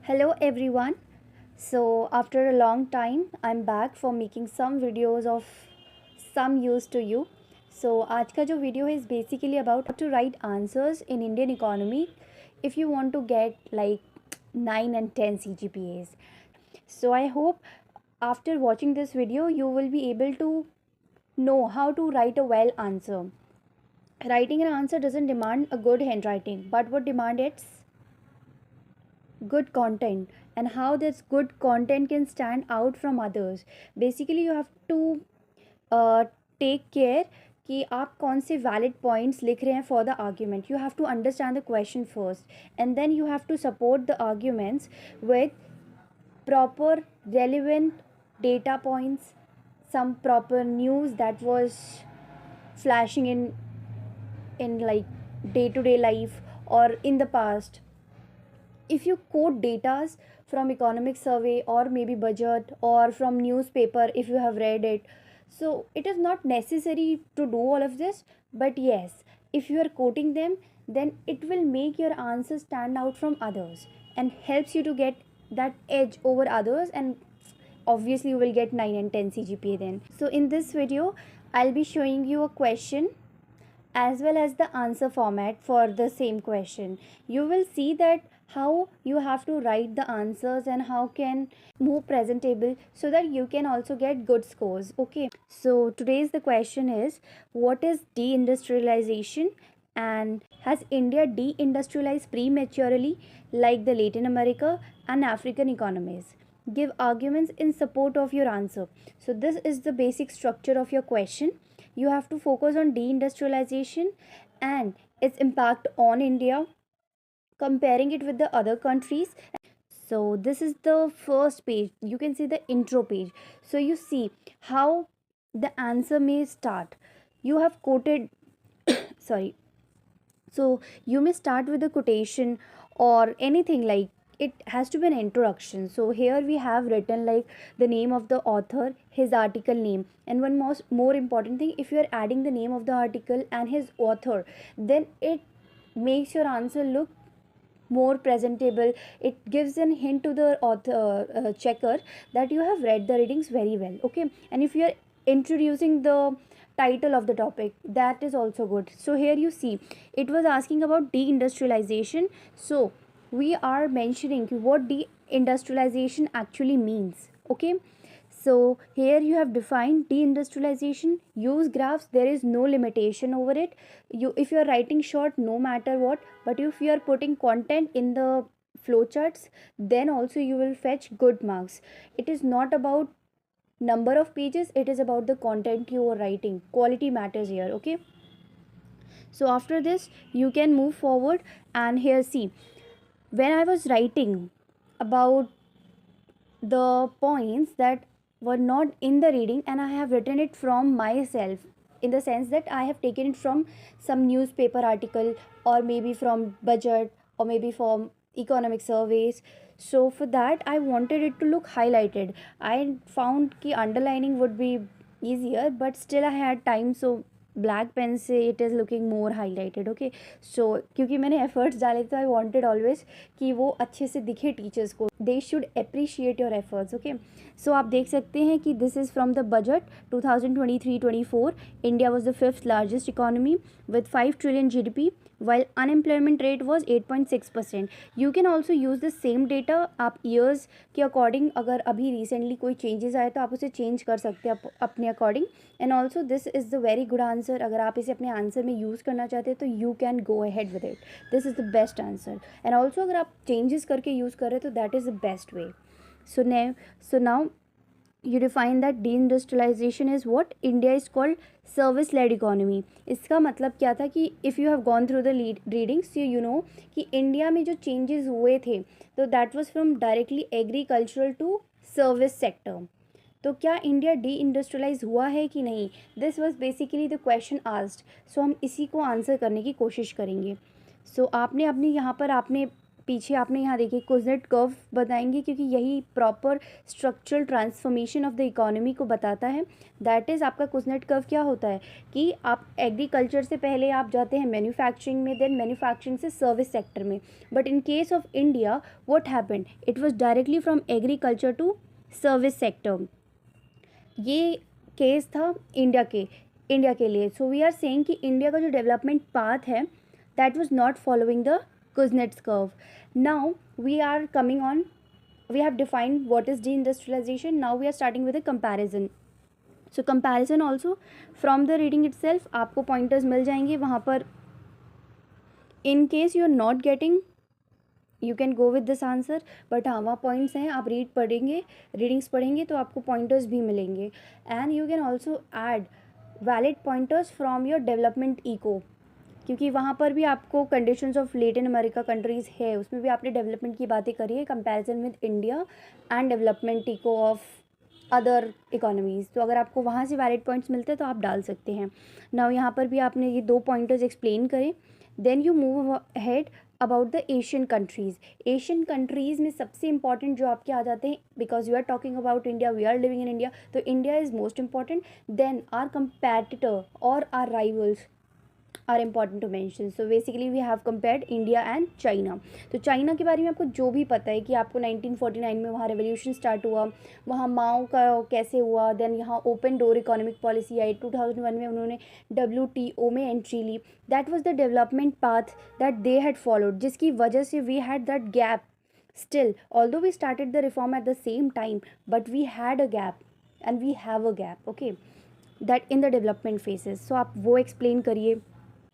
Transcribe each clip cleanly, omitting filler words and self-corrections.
Hello everyone. So after a long time I'm back for making some videos of some use to you. So आज का जो video is basically about how to write answers in Indian economy if you want to get like 9 and 10 CGPAs. So I hope after watching this video you will be able to know how to write a well answer. Writing an answer doesn't demand a good handwriting, but what demand it's good content and how this good content can stand out from others. Basically you have to uh, take care कि आप कौन से valid points लिख रहे हैं for the argument. You have to understand the question first and then you have to support the arguments with proper relevant data points, some proper news that was flashing in like day to day life or in the past. If you quote datas from economic survey or maybe budget or from newspaper, if you have read it, so it is not necessary to do all of this, but yes, if you are quoting them, then it will make your answer stand out from others and helps you to get that edge over others, and obviously you will get 9 and 10 CGPA then. So in this video I'll be showing you a question as well as the answer format for the same question. You will see that how you have to write the answers and how can move presentable so that you can also get good scores. Okay, so today's the question is, what is deindustrialization and has India deindustrialized prematurely like the Latin America and African economies? Give arguments in support of your answer. So this is the basic structure of your question. You have to focus on deindustrialization and its impact on India, comparing it with the other countries. So this is the first page. You can see the intro page. So you see how the answer may start. You have quoted sorry. So you may start with a quotation or anything, like it has to be an introduction. So here we have written like the name of the author, his article name, and one more important thing, if you are adding the name of the article and his author, then it makes your answer look more presentable. It gives a hint to the author checker that you have read the readings very well. Okay, and if you are introducing the title of the topic, that is also good. So here you see it was asking about deindustrialization, so we are mentioning what deindustrialization actually means. Okay, so here you have defined deindustrialization. Use graphs. There is no limitation over it. If you are writing short, no matter what, but if you are putting content in the flowcharts, then also you will fetch good marks. It is not about number of pages. It is about the content you are writing. Quality matters here. Okay. So after this, you can move forward, and here see, when I was writing about the points that were not in the reading, and I have written it from myself, in the sense that I have taken it from some newspaper article or maybe from budget or maybe from economic surveys. So for that I wanted it to look highlighted. I found कि underlining would be easier, but still I had time, so black pen से it is looking more highlighted. Okay, so क्योंकि मैंने efforts डाले तो I wanted always कि वो अच्छे से दिखे टीचर्स को. They should appreciate your efforts. Okay, so आप देख सकते हैं कि this is from the budget 2023-24. India was the fifth largest economy with 5 trillion GDP, while unemployment rate was 8.6%. You can also use the same data. आप years के according, अगर अभी recently कोई चेंजेस आए तो आप उसे चेंज कर सकते हैं अपने according. And also this is the very good answer. अगर आप इसे अपने आंसर में यूज़ करना चाहते हैं तो you can go ahead with it. This is the best answer. And also अगर आप चेंजेस करके यूज़ कर रहे हैं तो that is the best way. So now you define that deindustrialization is what India is called service led economy. इसका मतलब क्या था कि if you have gone through the readings, you know कि इंडिया में जो changes हुए थे तो that was from directly agricultural to service sector. तो क्या इंडिया डी इंडस्ट्रियलाइज हुआ है कि नहीं, this was basically the question asked. So हम इसी को आंसर करने की कोशिश करेंगे. सो आपने अपनी यहाँ पर आपने पीछे आपने यहाँ देखिए कुज़नेट कर्व बताएंगे, क्योंकि यही proper structural transformation of the economy को बताता है। दैट इज़ आपका कुज़नेट कर्व क्या होता है कि आप एग्रीकल्चर से पहले आप जाते हैं मैन्युफैक्चरिंग में, देन मैन्युफैक्चरिंग से सर्विस सेक्टर में। But in case of India what happened, it was directly from agriculture to service sector. ये केस था इंडिया के लिए। सो वी आर सेइंग कि इंडिया का जो डेवलपमेंट पाथ है that was not following the Kuznets curve. Now we are coming on, we have defined what is deindustrialization. Now we are starting with a comparison. So comparison also from the reading itself आपको pointers मिल जाएंगे वहाँ पर. In case you are not getting, you can go with this answer, but हाँ वहाँ points हैं, आप readings पढ़ेंगे तो आपको pointers भी मिलेंगे. And you can also add valid pointers from your development eco, क्योंकि वहाँ पर भी आपको conditions of Latin America countries है, उसमें भी आपने डेवलपमेंट की बातें करी है, comparison with India and development eco of other economies. तो अगर आपको वहाँ से वैलिड पॉइंट्स मिलते हैं तो आप डाल सकते हैं. नाउ यहाँ पर भी आपने ये 2 पॉइंटर्स एक्सप्लेन करे. Then you move ahead about the Asian countries. Asian countries में सबसे इंपॉर्टेंट जो आपके आ जाते हैं, because you are talking about India, we are living in India, तो India is most important. Then are competitor और are rivals are important to mention. So basically we have compared India and China. तो China के बारे में आपको जो भी पता है कि आपको 1949 में वहाँ रेवोल्यूशन स्टार्ट हुआ, वहाँ माओ का कैसे हुआ, देन यहाँ ओपन डोर इकोनॉमिक पॉलिसी आई, 2001 में उन्होंने WTO में एंट्री ली. That was the development path that they had followed, जिसकी वजह से we had that gap. Still although we started the reform at the same time, but we had a gap and we have a gap, okay, that in the development phases. So आप वो explain करिए.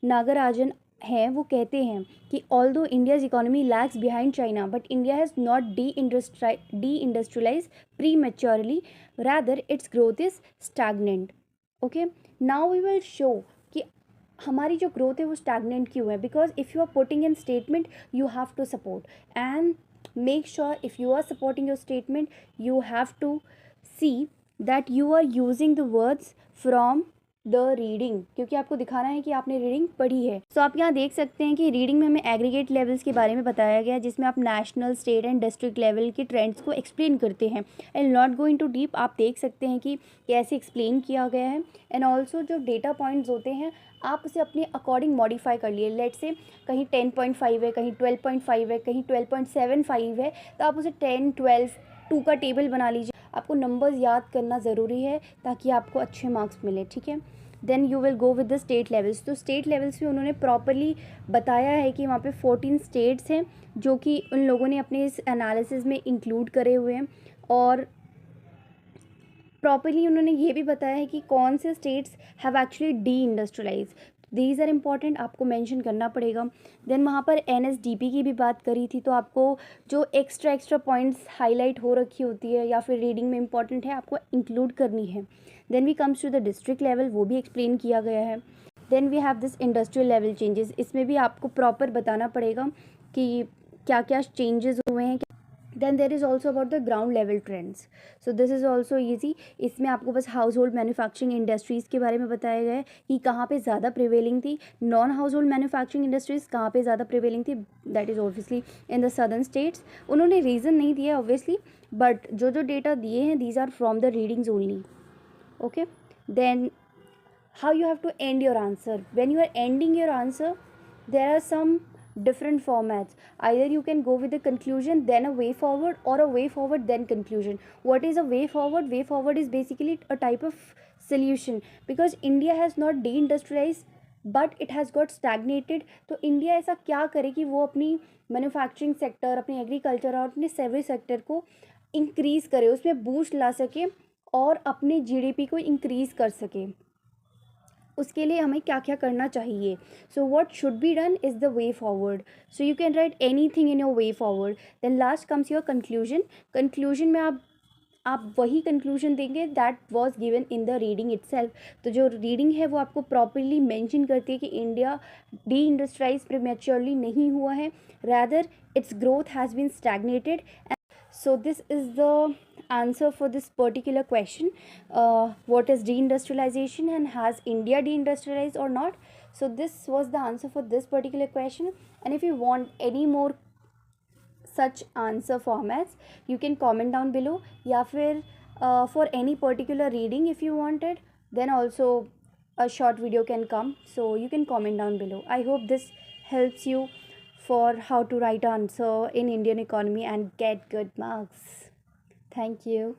नागराजन हैं, वो कहते हैं कि although India's economy lags behind China, but India has not deindustrialise prematurely, rather its growth is stagnant. Okay, now we will show कि हमारी जो ग्रोथ है वो स्टैगनेंट क्यों है. Because if you are putting in statement you have to support and make sure if you are supporting your statement you have to see that you are using the words from the reading, क्योंकि आपको दिखाना है कि आपने reading पढ़ी है. सो आप यहाँ देख सकते हैं कि रीडिंग में हमें एग्रीगेट लेवल्स के बारे में बताया गया है, जिसमें आप national, state and district level के ट्रेंड्स को एक्सप्लेन करते हैं. And not going too deep, आप देख सकते हैं कि कैसे एक्सप्लेन किया गया है. एंड ऑल्सो जो डेटा पॉइंट्स होते हैं आप उसे अपने अकॉर्डिंग मॉडिफाई कर लिए. लेट से कहीं 10.5 है, कहीं 12.5 है, कहीं 12.75 है, तो आप उसे 10, 12, 2 का टेबल बना लीजिए. आपको नंबर्स याद करना ज़रूरी है ताकि आपको अच्छे मार्क्स मिले, ठीक है. Then you will go with the state levels. तो स्टेट लेवल्स भी उन्होंने प्रॉपरली बताया है कि वहाँ पे 14 स्टेट्स हैं जो कि उन लोगों ने अपने इस एनालिसिस में इंक्लूड करे हुए हैं. और प्रॉपरली उन्होंने ये भी बताया है कि कौन से states have actually deindustrialise. These are important, आपको मेंशन करना पड़ेगा. देन वहाँ पर NSDP की भी बात करी थी, तो आपको जो एक्स्ट्रा पॉइंट्स हाईलाइट हो रखी होती है या फिर रीडिंग में इंपॉर्टेंट है आपको इंक्लूड करनी है. Then we comes to the district level, वो भी एक्सप्लेन किया गया है. Then we have this industrial level changes. इसमें भी आपको प्रॉपर बताना पड़ेगा कि क्या क्या चेंजेस हुए हैं. Then there is also about the ground level trends. So this is also easy. इसमें आपको बस हाउस होल्ड मैन्युफैक्चरिंग इंडस्ट्रीज़ के बारे में बताया गया है कि कहाँ पे ज़्यादा प्रिवेलिंग थी. Non household manufacturing industries कहाँ पे ज़्यादा प्रिवेलिंग थी, that is obviously in the southern states. उन्होंने रीज़न नहीं दिया ऑब्वियसली, बट जो डेटा दिए हैं these are from the readings only. Okay, then how you have to end your answer. When you are ending your answer, there are some different formats. Either you can go with the conclusion, then a way forward, or a way forward, then conclusion. What is a way forward? Way forward is basically a type of solution, because India has not deindustrialized but it has got stagnated. तो India ऐसा क्या करे कि वो अपनी manufacturing sector, अपनी agriculture और अपने सर्विस सेक्टर को इंक्रीज़ करे, उसमें बूस्ट ला सके और अपने GDP को इंक्रीज़ कर सके. उसके लिए हमें क्या क्या करना चाहिए. So what should be done is the way forward. So you can write anything in your way forward. Then last comes your conclusion. Conclusion में आप वही कंक्लूजन देंगे that was given in the reading itself. तो जो reading है वो आपको properly mention करती है कि इंडिया डी इंडस्ट्रियलाइज प्रीमेच्योरली नहीं हुआ है, rather its growth has been stagnated. So this is the answer for this particular question. What is deindustrialization and has India deindustrialized or not? So this was the answer for this particular question. And if you want any more such answer formats, you can comment down below. या फिर for any particular reading if you wanted, then also a short video can come, so you can comment down below. I hope this helps you for how to write answer in Indian economy and get good marks. Thank you.